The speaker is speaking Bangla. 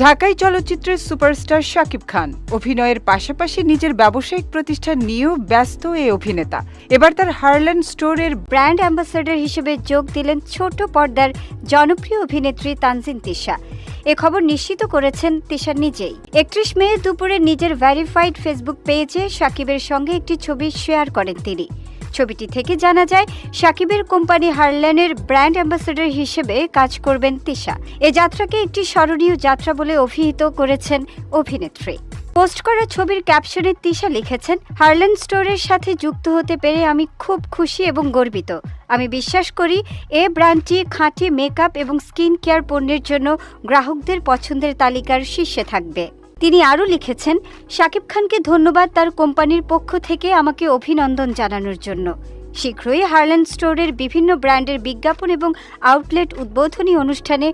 ঢাকাই চলচ্চিত্রের সুপারস্টার শাকিব খান অভিনয়ের পাশাপাশি নিজের ব্যবসায়িক প্রতিষ্ঠান নিয়েও ব্যস্ত এই অভিনেতা। এবার তার হারল্যান্ড স্টোরের ব্র্যান্ড অ্যাম্বাসেডর হিসেবে যোগ দিলেন ছোট পর্দার জনপ্রিয় অভিনেত্রী তানজিন তিশা। এ খবর নিশ্চিত করেছেন তিশা নিজেই। ৩১ মে দুপুরে নিজের ভেরিফাইড ফেসবুক পেজে শাকিবের সঙ্গে একটি ছবি শেয়ার করেন তিনি। ছবিটি থেকে জানা যায় শাকিবের কোম্পানি হারল্যান্ডের ব্র্যান্ড অ্যাম্বাসেডর হিসেবে কাজ করবেন তিশা। এ যাত্রাকে একটি স্মরণীয় যাত্রা বলে অভিহিত করেছেন অভিনেত্রী। পোস্ট করা ছবির ক্যাপশনে তিশা লিখেছেন, হারল্যান্ড স্টোরের সাথে যুক্ত হতে পেরে আমি খুব খুশি এবং গর্বিত। আমি বিশ্বাস করি এই ব্র্যান্ডটি খাঁটি মেকআপ এবং স্কিন কেয়ার পণ্যের জন্য গ্রাহকদের পছন্দের তালিকার শীর্ষে থাকবে। তিনি আরও লিখেছেন, শাকিব খানকে ধন্যবাদ তার কোম্পানির পক্ষ থেকে আমাকে অভিনন্দন জানানোর জন্য। শীঘ্রই হারল্যান্ড স্টোরের বিভিন্ন ব্র্যান্ডের বিজ্ঞাপন এবং আউটলেট উদ্বোধনী অনুষ্ঠানে